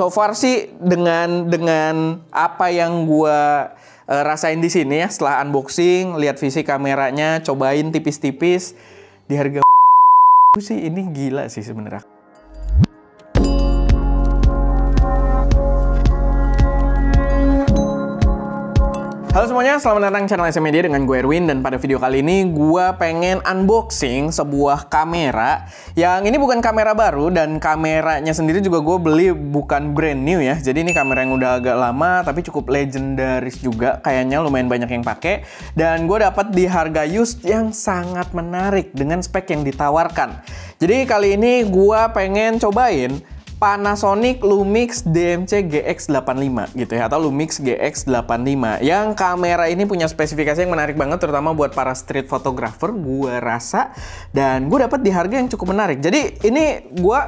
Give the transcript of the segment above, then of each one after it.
so far sih dengan apa yang gua rasain di sini ya, setelah unboxing, lihat visi kameranya, cobain tipis-tipis di harga sih ini gila sih sebenarnya. Halo semuanya, selamat datang di channel SM Media dengan gue Erwin. Dan pada video kali ini gue pengen unboxing sebuah kamera yang ini bukan kamera baru, dan kameranya sendiri juga gue beli bukan brand new ya. Jadi ini kamera yang udah agak lama tapi cukup legendaris juga, kayaknya lumayan banyak yang pakai. Dan gue dapat di harga used yang sangat menarik dengan spek yang ditawarkan. Jadi kali ini gue pengen cobain Panasonic Lumix DMC GX85 gitu ya, atau Lumix GX85. Yang kamera ini punya spesifikasi yang menarik banget, terutama buat para street photographer gue rasa. Dan gue dapat di harga yang cukup menarik. Jadi ini gue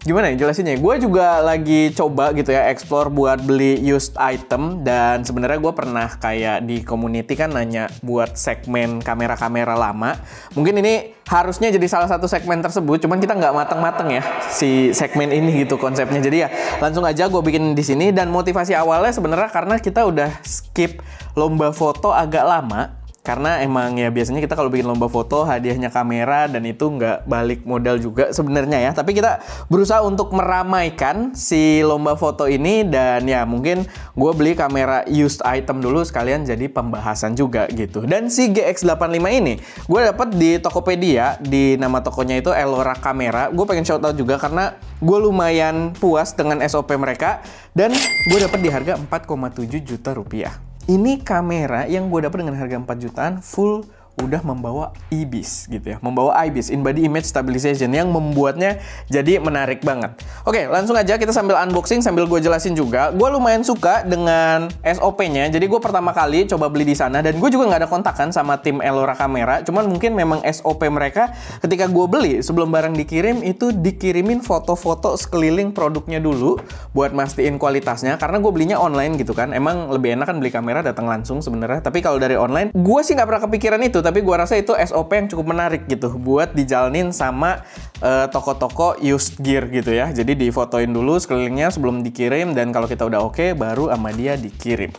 gimana ya jelasinnya? Gue juga lagi coba gitu ya explore buat beli used item. Dan sebenarnya gue pernah kayak di community kan nanya buat segmen kamera-kamera lama. Mungkin ini harusnya jadi salah satu segmen tersebut, cuman kita nggak mateng-mateng ya si segmen ini gitu konsepnya. Jadi ya langsung aja gue bikin di sini. Dan motivasi awalnya sebenarnya karena kita udah skip lomba foto agak lama. Karena emang ya biasanya kita kalau bikin lomba foto hadiahnya kamera, dan itu nggak balik modal juga sebenarnya ya. Tapi kita berusaha untuk meramaikan si lomba foto ini, dan ya mungkin gue beli kamera used item dulu sekalian jadi pembahasan juga gitu. Dan si GX85 ini gue dapat di Tokopedia, di nama tokonya itu Elora Kamera. Gue pengen shout out juga karena gue lumayan puas dengan SOP mereka, dan gue dapat di harga 4,7 juta rupiah. Ini kamera yang gue dapat dengan harga 4 jutaan full udah membawa IBIS gitu ya. Membawa IBIS, In Body Image Stabilization, yang membuatnya jadi menarik banget. Oke, langsung aja kita sambil unboxing, sambil gue jelasin juga. Gue lumayan suka dengan SOP-nya. Jadi gue pertama kali coba beli di sana, dan gue juga nggak ada kontakan sama tim Elora Kamera. Cuman mungkin memang SOP mereka ketika gue beli, sebelum barang dikirim, itu dikirimin foto-foto sekeliling produknya dulu buat mastiin kualitasnya. Karena gue belinya online gitu kan. Emang lebih enak kan beli kamera datang langsung sebenarnya. Tapi kalau dari online, gue sih nggak pernah kepikiran itu. Tapi gue rasa itu SOP yang cukup menarik gitu buat dijalanin sama toko-toko used gear gitu ya. Jadi difotoin dulu sekelilingnya sebelum dikirim, dan kalau kita udah oke baru sama dia dikirim.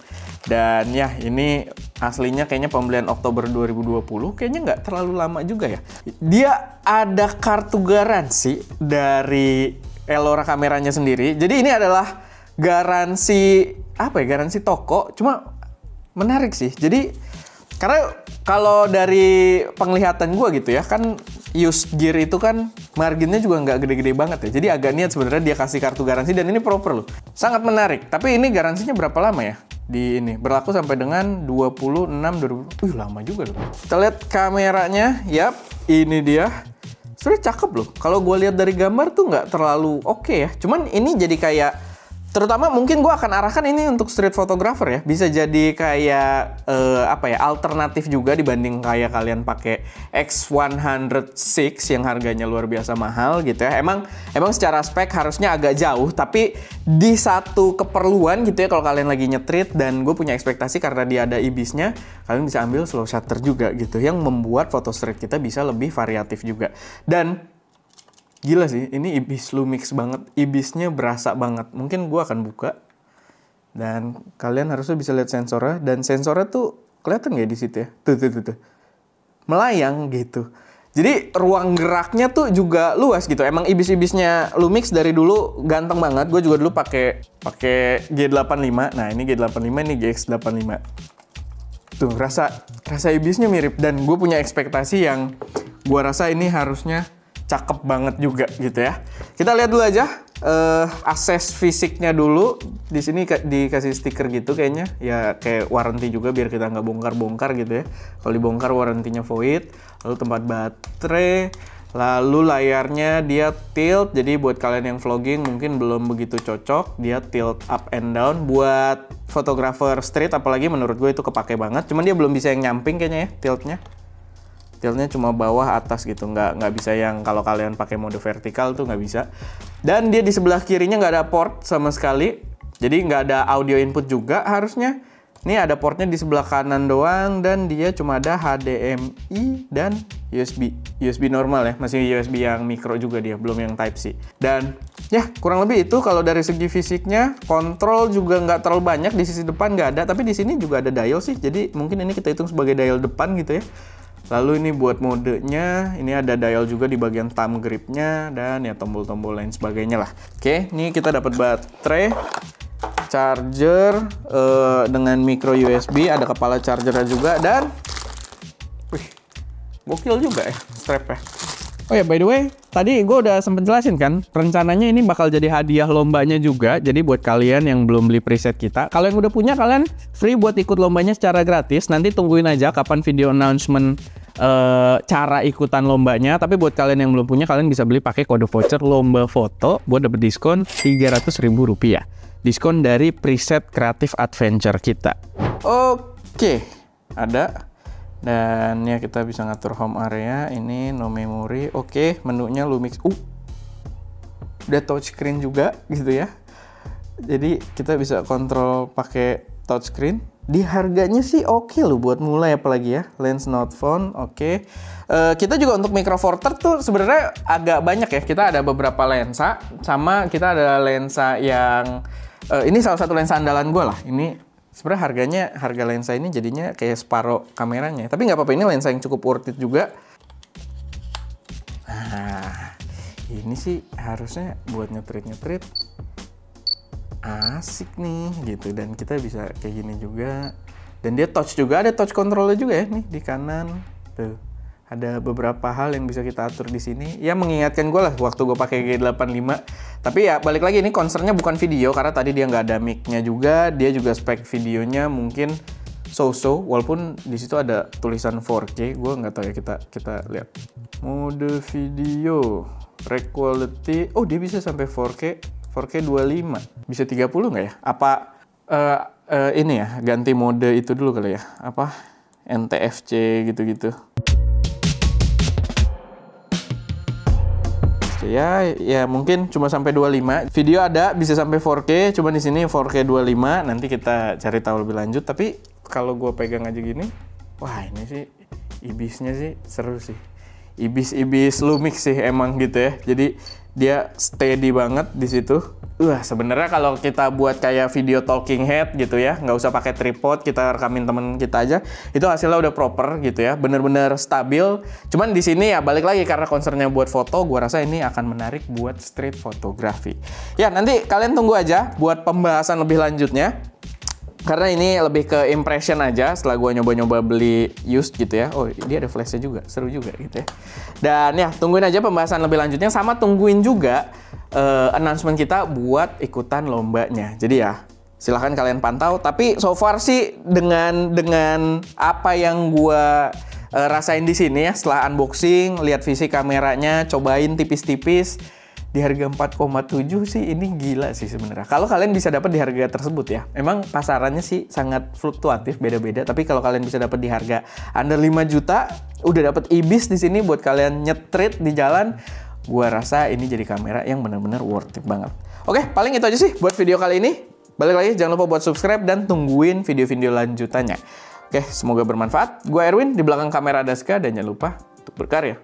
Dan ya ini aslinya kayaknya pembelian Oktober 2020, kayaknya nggak terlalu lama juga ya. Dia ada kartu garansi dari Elora kameranya sendiri. Jadi ini adalah garansi apa ya? Garansi toko. Cuma menarik sih. Jadi karena kalau dari penglihatan gue gitu ya, kan used gear itu kan marginnya juga nggak gede-gede banget ya. Jadi agak niat sebenarnya dia kasih kartu garansi, dan ini proper loh. Sangat menarik. Tapi ini garansinya berapa lama ya? Di ini berlaku sampai dengan 26/2020. Lama juga loh. Kita lihat kameranya. Yap, ini dia. Sebenarnya cakep loh. Kalau gue lihat dari gambar tuh nggak terlalu oke ya. Cuman ini jadi kayak, terutama mungkin gue akan arahkan ini untuk street photographer ya. Bisa jadi kayak apa ya, alternatif juga dibanding kayak kalian pakai X106 yang harganya luar biasa mahal gitu ya. Emang secara spek harusnya agak jauh, tapi di satu keperluan gitu ya, kalau kalian lagi nyetrit dan gue punya ekspektasi karena dia ada IBIS-nya, kalian bisa ambil slow shutter juga gitu, yang membuat foto street kita bisa lebih variatif juga. Dan gila sih, ini IBIS Lumix banget. IBIS-nya berasa banget. Mungkin gue akan buka. Dan kalian harusnya bisa lihat sensornya. Dan sensornya tuh kelihatan nggak di situ ya? Tuh. Melayang gitu. Jadi ruang geraknya tuh juga luas gitu. Emang IBIS-IBIS-nya Lumix dari dulu ganteng banget. Gue juga dulu pakai G85. Nah ini G85, ini GX85. Tuh rasa IBIS-nya mirip. Dan gue punya ekspektasi yang gue rasa ini harusnya cakep banget juga gitu ya. Kita lihat dulu aja akses fisiknya dulu. Di sini dikasih stiker gitu kayaknya. Ya kayak warranty juga biar kita nggak bongkar-bongkar gitu ya. Kalau dibongkar warranty-nya void. Lalu tempat baterai. Lalu layarnya dia tilt. Jadi buat kalian yang vlogging mungkin belum begitu cocok. Dia tilt up and down. Buat fotografer street apalagi menurut gue itu kepake banget. Cuman dia belum bisa yang nyamping kayaknya ya tiltnya. Tiltnya cuma bawah atas gitu, nggak bisa yang kalau kalian pakai mode vertikal tuh nggak bisa. Dan dia di sebelah kirinya nggak ada port sama sekali, jadi nggak ada audio input juga harusnya. Ini ada portnya di sebelah kanan doang dan dia cuma ada HDMI dan USB normal ya, masih USB yang micro juga dia, belum yang Type C. Dan ya kurang lebih itu kalau dari segi fisiknya. Kontrol juga nggak terlalu banyak, di sisi depan nggak ada, tapi di sini juga ada dial sih, jadi mungkin ini kita hitung sebagai dial depan gitu ya. Lalu ini buat modenya, ini ada dial juga di bagian thumb gripnya dan ya tombol-tombol lain sebagainya lah. Oke, ini kita dapat baterai, charger dengan micro USB, ada kepala chargernya juga, dan wih, gokil juga ya strap ya. Oh ya, by the way, tadi gue udah sempet jelasin kan, rencananya ini bakal jadi hadiah lombanya juga. Jadi buat kalian yang belum beli preset kita, kalau yang udah punya, kalian free buat ikut lombanya secara gratis. Nanti tungguin aja kapan video announcement cara ikutan lombanya. Tapi buat kalian yang belum punya, kalian bisa beli pakai kode voucher lomba foto buat dapet diskon Rp300.000. Diskon dari preset Creative Adventure kita. Oke, ada. Dan ya kita bisa ngatur home area. Ini no memory. Oke, menunya Lumix. Udah touchscreen juga gitu ya. Jadi kita bisa kontrol pakai touchscreen. Di harganya sih oke loh buat mulai, apalagi ya. Lens not found. Oke. Kita juga untuk Micro Four Thirds tuh sebenarnya agak banyak ya. Kita ada beberapa lensa, sama kita ada lensa yang ini salah satu lensa andalan gue lah. Ini sebenarnya harga lensa ini jadinya kayak separuh kameranya. Tapi nggak apa-apa, ini lensa yang cukup worth it juga. Nah, ini sih harusnya buat nyetrit-nyetrit asik nih gitu. Dan kita bisa kayak gini juga. Dan dia touch juga, ada touch controlnya juga ya nih di kanan. Tuh. Ada beberapa hal yang bisa kita atur di sini. Ya mengingatkan gue lah waktu gue pakai G85. Tapi ya balik lagi, ini concernnya bukan video karena tadi dia nggak ada mic-nya juga. Dia juga spek videonya mungkin so-so. Walaupun di situ ada tulisan 4K. Gue nggak tahu ya, kita lihat. Mode video, rec quality. Oh, dia bisa sampai 4K 25. Bisa 30 nggak ya? Apa ini ya, ganti mode itu dulu kali ya? Apa NTFC gitu-gitu. Ya mungkin cuma sampai 25. Video ada bisa sampai 4K, cuma di sini 4K 25. Nanti kita cari tahu lebih lanjut. Tapi kalau gue pegang aja gini, wah ini sih ibisnya sih seru sih. Ibis Lumix sih emang gitu ya. Jadi dia steady banget di situ. Sebenarnya kalau kita buat kayak video talking head gitu ya, nggak usah pakai tripod, kita rekamin temen kita aja, itu hasilnya udah proper gitu ya, bener-bener stabil. Cuman di sini ya balik lagi karena concernnya buat foto, gua rasa ini akan menarik buat street photography. Ya nanti kalian tunggu aja buat pembahasan lebih lanjutnya. Karena ini lebih ke impression aja setelah gue nyoba-nyoba beli used gitu ya. Oh, dia ada flashnya juga, seru juga gitu ya. Dan ya, tungguin aja pembahasan lebih lanjutnya. Sama tungguin juga announcement kita buat ikutan lombanya. Jadi ya, silahkan kalian pantau. Tapi so far sih dengan apa yang gue rasain di sini ya, setelah unboxing, lihat visi kameranya, cobain tipis-tipis, di harga 4,7 sih ini gila sih sebenarnya. Kalau kalian bisa dapat di harga tersebut ya. Emang pasarannya sih sangat fluktuatif, beda-beda. Tapi kalau kalian bisa dapat di harga under 5 juta, udah dapat ibis di sini buat kalian nyetrit di jalan. Gua rasa ini jadi kamera yang benar-benar worth it banget. Oke, paling itu aja sih buat video kali ini. Balik lagi, jangan lupa buat subscribe dan tungguin video-video lanjutannya. Oke, semoga bermanfaat. Gua Erwin, di belakang kamera Daska, dan jangan lupa untuk berkarya.